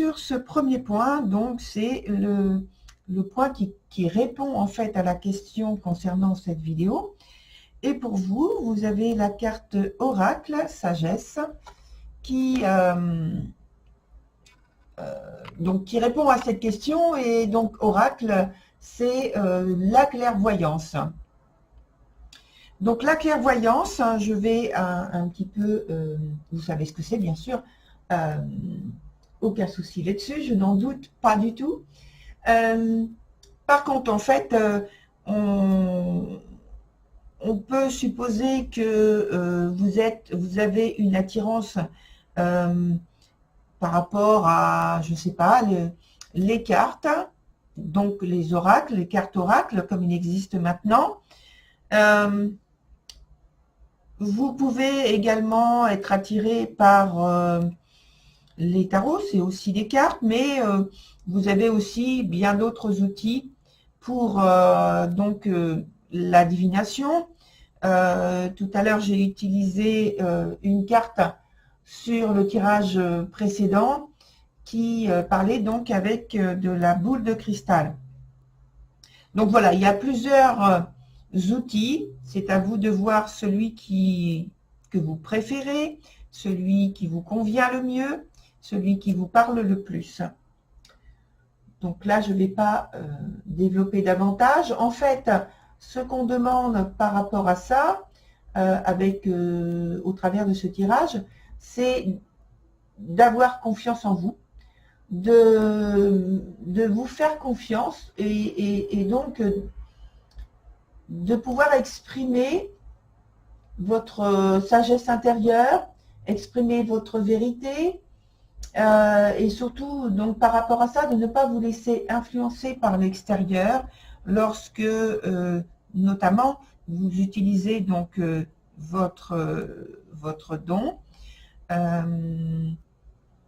sur ce premier point, donc c'est le point qui répond en fait à la question concernant cette vidéo. Et pour vous, vous avez la carte Oracle, Sagesse, qui répond à cette question. Et donc Oracle, c'est la clairvoyance. Donc la clairvoyance, je vais un petit peu, vous savez ce que c'est bien sûr, aucun souci là-dessus, je n'en doute pas du tout. Par contre, en fait, on peut supposer que vous avez une attirance par rapport à, je ne sais pas, les cartes, donc les oracles, les cartes oracles, comme il existe maintenant. Vous pouvez également être attiré par les tarots, c'est aussi des cartes, mais vous avez aussi bien d'autres outils pour la divination. Tout à l'heure, j'ai utilisé une carte sur le tirage précédent qui parlait donc avec de la boule de cristal. Donc voilà, il y a plusieurs outils. C'est à vous de voir celui que vous préférez, celui qui vous convient le mieux, celui qui vous parle le plus. Donc là, je ne vais pas développer davantage. En fait, ce qu'on demande par rapport à ça, au travers de ce tirage, c'est d'avoir confiance en vous, de vous faire confiance et donc de pouvoir exprimer votre sagesse intérieure, exprimer votre vérité, et surtout, donc, par rapport à ça, de ne pas vous laisser influencer par l'extérieur lorsque, notamment, vous utilisez donc votre don,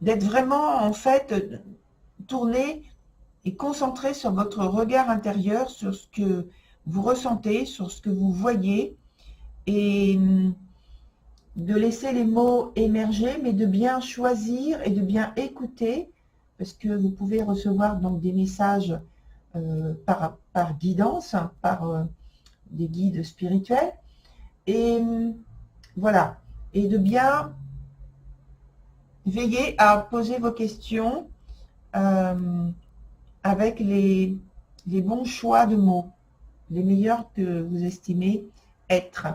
d'être vraiment, en fait, tourné et concentré sur votre regard intérieur, sur ce que vous ressentez, sur ce que vous voyez, et de laisser les mots émerger, mais de bien choisir et de bien écouter, parce que vous pouvez recevoir donc des messages par guidance, par des guides spirituels, et voilà, et de bien veiller à poser vos questions avec les bons choix de mots, les meilleurs que vous estimez être.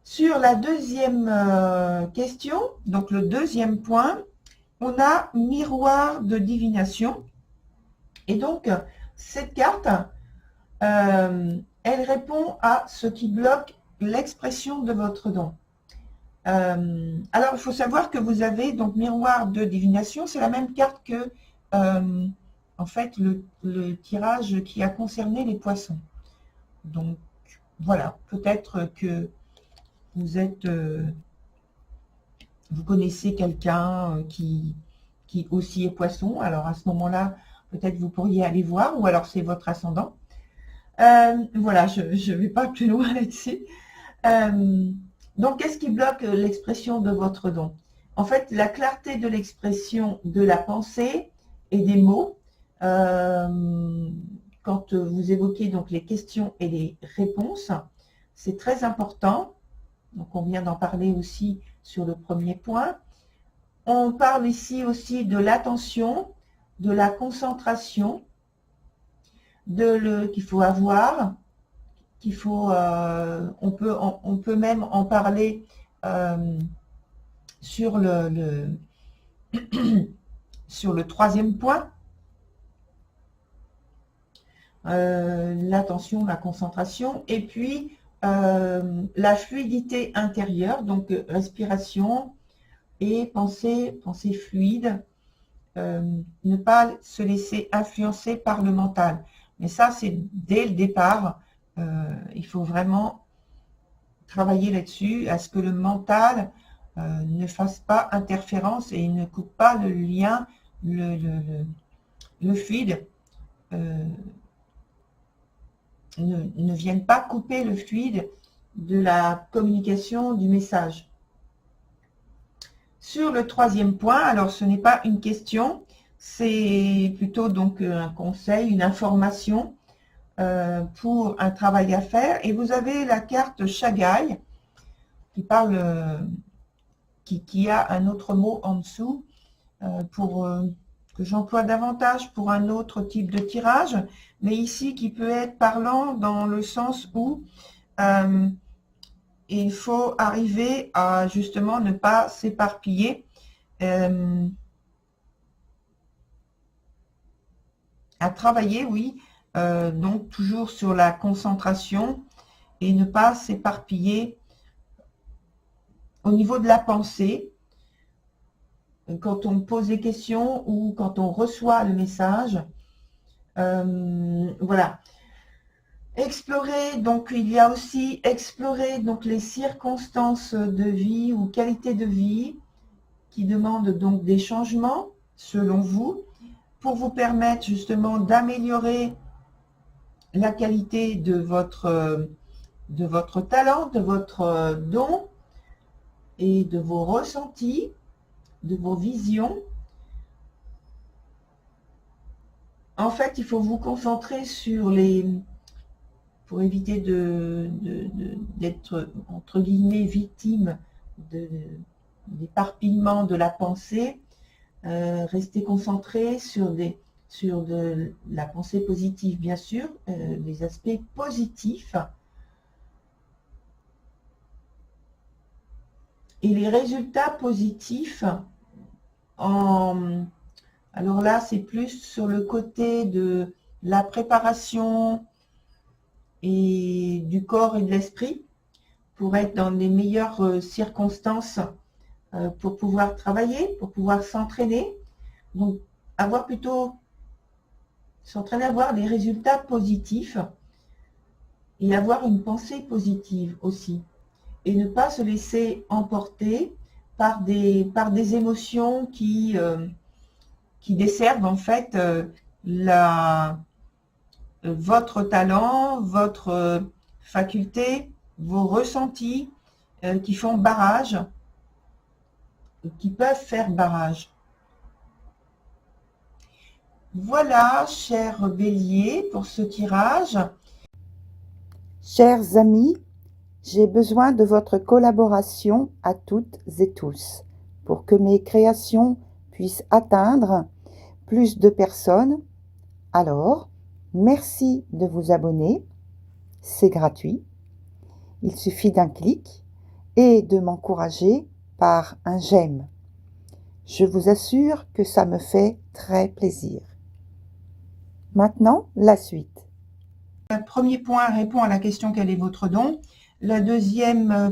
Sur la deuxième question, donc le deuxième point, on a miroir de divination. Et donc, cette carte, elle répond à ce qui bloque l'expression de votre don. Alors, il faut savoir que vous avez donc miroir de divination, c'est la même carte que, en fait, le tirage qui a concerné les poissons. Donc, voilà, peut-être que vous connaissez quelqu'un qui aussi est poisson, alors à ce moment-là, peut-être vous pourriez aller voir, ou alors c'est votre ascendant. Voilà, je ne vais pas plus loin là-dessus. Donc, qu'est-ce qui bloque l'expression de votre don? En fait, la clarté de l'expression de la pensée et des mots, quand vous évoquez donc les questions et les réponses, c'est très important. Donc, on vient d'en parler aussi sur le premier point. On parle ici aussi de l'attention, de la concentration, qu'il faut avoir, on peut même en parler sur sur le troisième point. L'attention, la concentration, et puis la fluidité intérieure, donc respiration et pensée fluide, ne pas se laisser influencer par le mental. Mais ça, c'est dès le départ, il faut vraiment travailler là-dessus, à ce que le mental ne fasse pas interférence et ne coupe pas le lien, le fluide, ne viennent pas couper le fluide de la communication du message. Sur le troisième point, alors ce n'est pas une question, c'est plutôt donc un conseil, une information pour un travail à faire. Et vous avez la carte Shagai qui parle, qui a un autre mot en dessous pour que j'emploie davantage pour un autre type de tirage, mais ici qui peut être parlant dans le sens où il faut arriver à justement ne pas s'éparpiller, à travailler, oui, donc toujours sur la concentration et ne pas s'éparpiller au niveau de la pensée. Quand on pose des questions ou quand on reçoit le message, voilà. Explorer, donc il y a aussi explorer donc les circonstances de vie ou qualité de vie qui demandent donc des changements selon vous pour vous permettre justement d'améliorer la qualité de votre talent, de votre don et de vos ressentis, de vos visions. En fait, il faut vous concentrer sur les... pour éviter d'être, entre guillemets, victime d'éparpillement de la pensée. Rester concentré sur la pensée positive, bien sûr, les aspects positifs. Et les résultats positifs, alors là, c'est plus sur le côté de la préparation et du corps et de l'esprit pour être dans les meilleures circonstances pour pouvoir travailler, pour pouvoir s'entraîner. Donc, s'entraîner à avoir des résultats positifs et avoir une pensée positive aussi. Et ne pas se laisser emporter par des émotions qui desservent en fait votre talent, votre faculté, vos ressentis qui font barrage, qui peuvent faire barrage. Voilà, cher Bélier, pour ce tirage. Chers amis, j'ai besoin de votre collaboration à toutes et tous pour que mes créations puissent atteindre plus de personnes. Alors, merci de vous abonner, c'est gratuit. Il suffit d'un clic et de m'encourager par un j'aime. Je vous assure que ça me fait très plaisir. Maintenant, la suite. Le premier point répond à la question quel est votre don. Le deuxième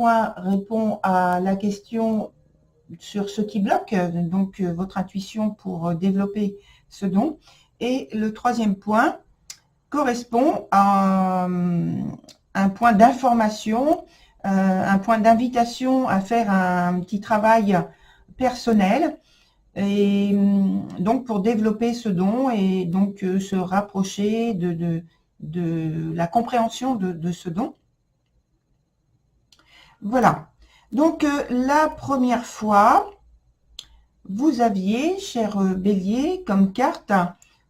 point répond à la question sur ce qui bloque, donc votre intuition pour développer ce don. Et le troisième point correspond à un point d'information, un point d'invitation à faire un petit travail personnel, et donc pour développer ce don et donc se rapprocher de la compréhension de ce don. Voilà. Donc la première fois, vous aviez, cher Bélier, comme carte,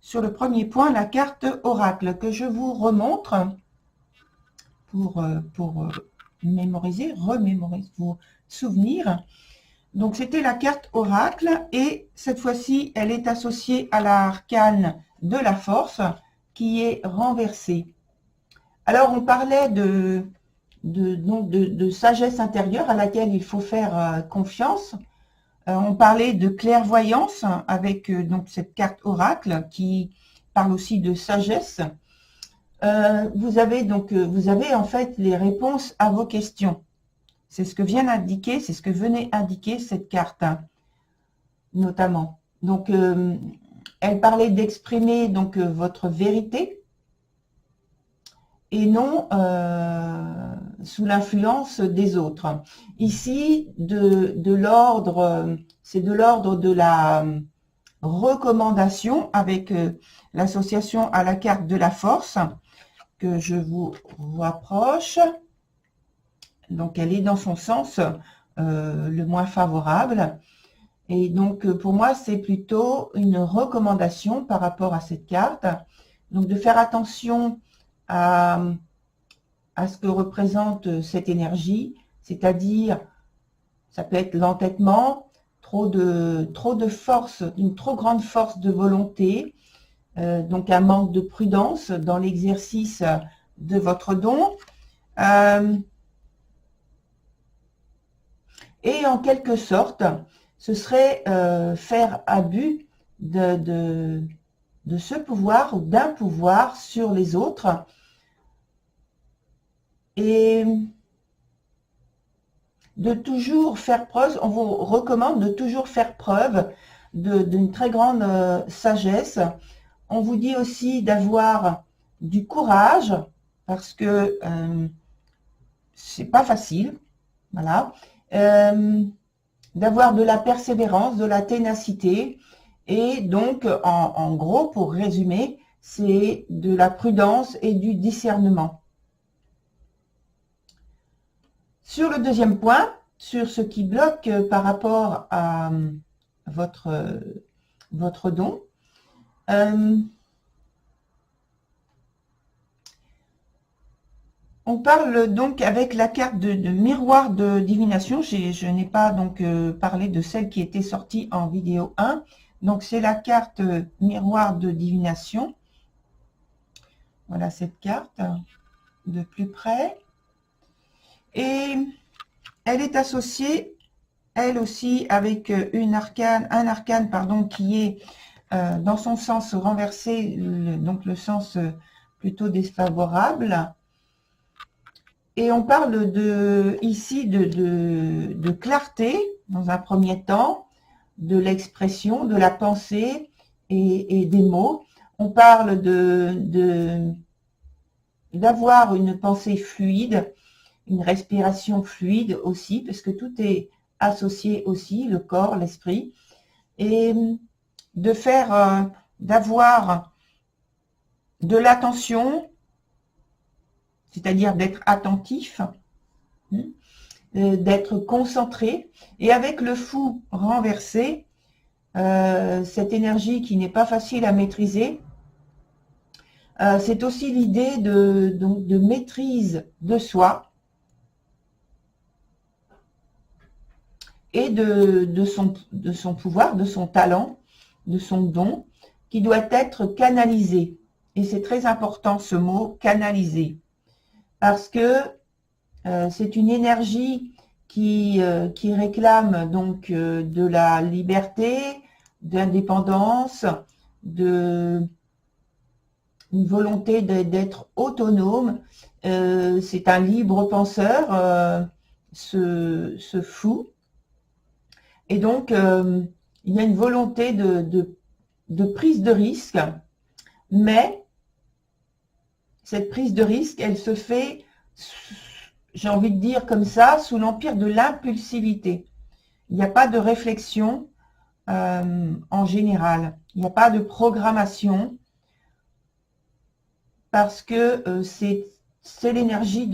sur le premier point, la carte oracle, que je vous remontre pour mémoriser, remémoriser, vous souvenir. Donc, c'était la carte oracle et cette fois-ci, elle est associée à l'arcane de la force qui est renversée. Alors, on parlait de sagesse intérieure à laquelle il faut faire confiance. On parlait de clairvoyance avec donc cette carte oracle qui parle aussi de sagesse. Vous avez en fait les réponses à vos questions. C'est ce que vient d'indiquer, c'est ce que venait indiquer cette carte, hein, notamment. Donc, elle parlait d'exprimer donc votre vérité et non sous l'influence des autres. Ici, c'est de l'ordre de la recommandation avec l'association à la carte de la force que je vous rapproche. Donc, elle est dans son sens le moins favorable. Et donc, pour moi, c'est plutôt une recommandation par rapport à cette carte. Donc, de faire attention à ce que représente cette énergie, c'est-à-dire, ça peut être l'entêtement, trop de force, une trop grande force de volonté, donc un manque de prudence dans l'exercice de votre don. Et en quelque sorte, ce serait faire abus de ce pouvoir ou d'un pouvoir sur les autres. Et de toujours faire preuve, on vous recommande de toujours faire preuve d'une très grande sagesse. On vous dit aussi d'avoir du courage, parce que c'est pas facile, voilà. D'avoir de la persévérance, de la ténacité, et donc, en gros, pour résumer, c'est de la prudence et du discernement. Sur le deuxième point, sur ce qui bloque par rapport à votre don, on parle donc avec la carte de miroir de divination. Je n'ai pas donc parlé de celle qui était sortie en vidéo 1. Donc c'est la carte miroir de divination. Voilà cette carte de plus près. Et elle est associée, elle aussi, avec un arcane pardon, qui est dans son sens renversé, donc le sens plutôt défavorable. Et on parle ici de clarté, dans un premier temps, de l'expression, de la pensée et des mots. On parle d'avoir une pensée fluide, une respiration fluide aussi, parce que tout est associé aussi, le corps, l'esprit, et de faire, d'avoir de l'attention, c'est-à-dire d'être attentif, d'être concentré, et avec le fou renversé, cette énergie qui n'est pas facile à maîtriser, c'est aussi l'idée de maîtrise de soi, et de son pouvoir, de son talent, de son don, qui doit être canalisé. Et c'est très important ce mot, canaliser, parce que c'est une énergie qui réclame donc de la liberté, d'indépendance, une volonté d'être autonome. C'est un libre penseur, ce fou. Et donc, il y a une volonté de prise de risque, mais cette prise de risque, elle se fait, j'ai envie de dire comme ça, sous l'empire de l'impulsivité. Il n'y a pas de réflexion en général. Il n'y a pas de programmation, parce que c'est l'énergie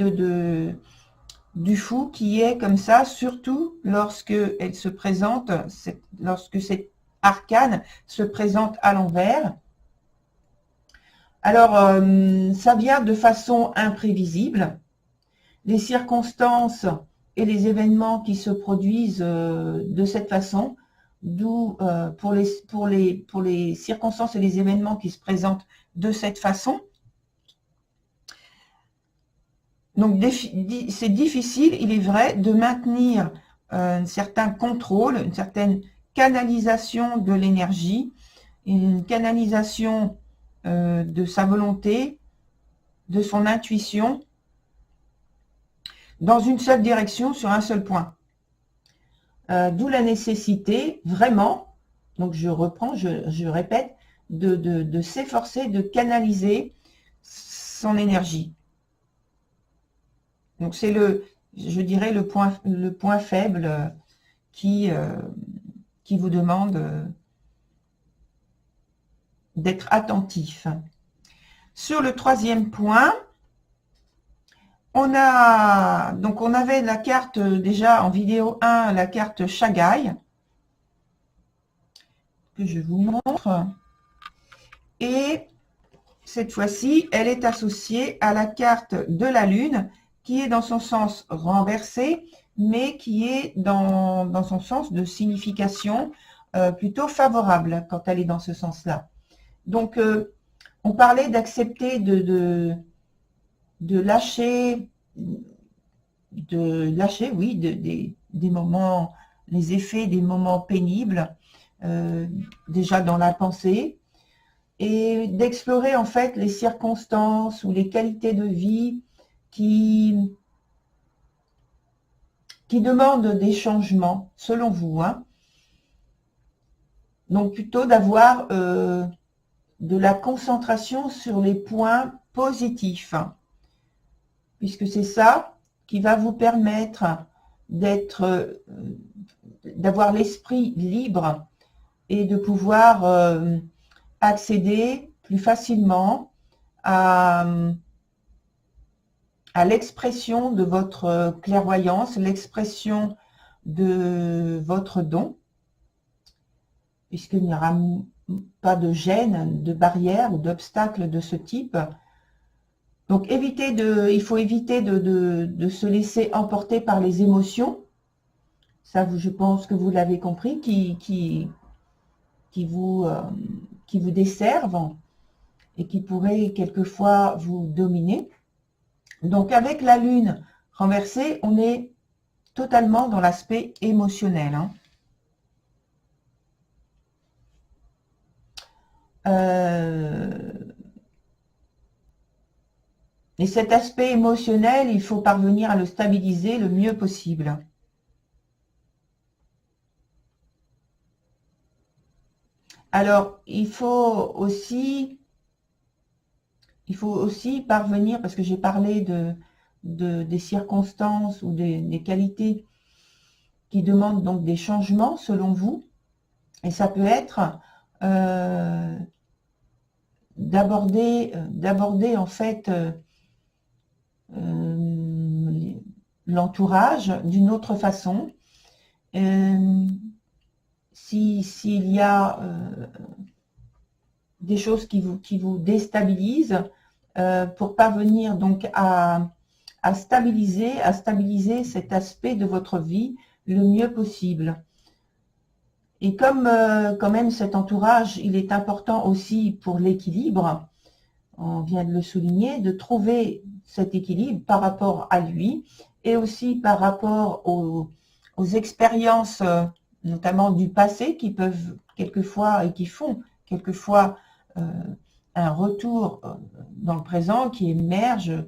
du fou qui est comme ça, surtout lorsque elle se présente, lorsque cet arcane se présente à l'envers. Alors, ça vient de façon imprévisible. Les circonstances et les événements qui se produisent de cette façon, d'où pour les circonstances et les événements qui se présentent de cette façon, donc, c'est difficile, il est vrai, de maintenir un certain contrôle, une certaine canalisation de l'énergie, une canalisation de sa volonté, de son intuition, dans une seule direction, sur un seul point. D'où la nécessité, vraiment, donc je reprends, je répète, de s'efforcer de canaliser son énergie. Donc c'est je dirais, le point faible qui vous demande d'être attentif. Sur le troisième point, On avait la carte déjà en vidéo 1, la carte Shagai, que je vous montre. Et cette fois-ci, elle est associée à la carte de la Lune, qui est dans son sens renversé, mais qui est dans son sens de signification plutôt favorable quand elle est dans ce sens-là. Donc, on parlait d'accepter de lâcher, oui, des moments, les effets des moments pénibles, déjà dans la pensée, et d'explorer en fait les circonstances ou les qualités de vie qui demandent des changements, selon vous, hein. Donc plutôt d'avoir de la concentration sur les points positifs, puisque c'est ça qui va vous permettre d'avoir l'esprit libre et de pouvoir accéder plus facilement à l'expression de votre clairvoyance, l'expression de votre don, puisqu'il n'y aura pas de gêne, de barrière ou d'obstacle de ce type. Donc il faut éviter de se laisser emporter par les émotions. Ça, je pense que vous l'avez compris, qui vous desservent et qui pourraient quelquefois vous dominer. Donc avec la Lune renversée, on est totalement dans l'aspect émotionnel, hein. Et cet aspect émotionnel, il faut parvenir à le stabiliser le mieux possible. Alors, il faut aussi parvenir, parce que j'ai parlé des circonstances ou des qualités qui demandent donc des changements selon vous, et ça peut être d'aborder en fait l'entourage d'une autre façon. S'il y a des choses qui vous déstabilisent, pour parvenir donc à stabiliser cet aspect de votre vie le mieux possible. Et comme quand même cet entourage, il est important aussi pour l'équilibre, on vient de le souligner, de trouver cet équilibre par rapport à lui et aussi par rapport aux expériences, notamment du passé, qui peuvent quelquefois et qui font quelquefois un retour dans le présent qui émerge,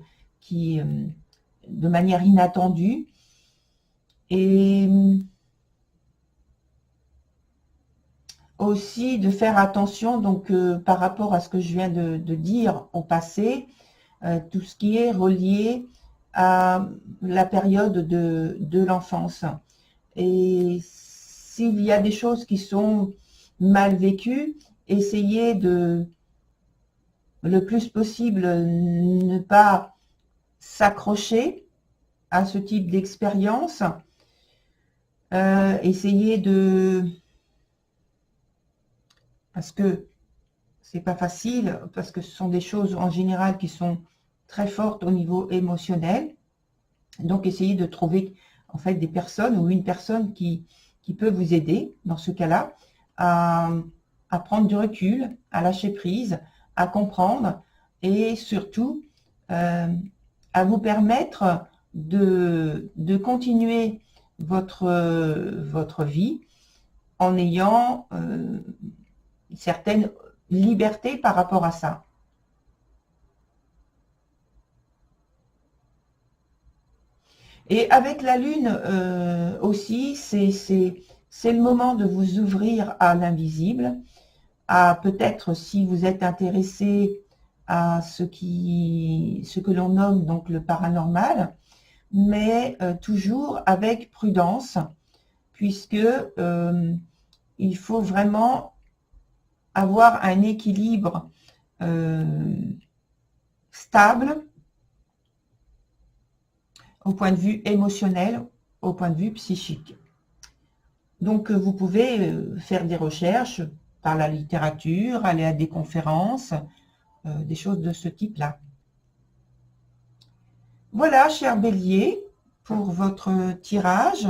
de manière inattendue. Et aussi de faire attention donc par rapport à ce que je viens de dire au passé, tout ce qui est relié à la période de l'enfance. Et s'il y a des choses qui sont mal vécues, essayez de le plus possible ne pas s'accrocher à ce type d'expérience. Essayez parce que c'est pas facile, parce que ce sont des choses en général qui sont très fortes au niveau émotionnel. Donc essayez de trouver en fait des personnes ou une personne qui peut vous aider dans ce cas-là à prendre du recul, à lâcher prise, à comprendre et surtout à vous permettre de continuer votre vie en ayant certaine liberté par rapport à ça. Et avec la Lune aussi, c'est le moment de vous ouvrir à l'invisible, à peut-être si vous êtes intéressé à ce que l'on nomme donc le paranormal, mais toujours avec prudence, puisque il faut vraiment avoir un équilibre stable au point de vue émotionnel, au point de vue psychique. Donc, vous pouvez faire des recherches par la littérature, aller à des conférences, des choses de ce type-là. Voilà, cher Bélier, pour votre tirage.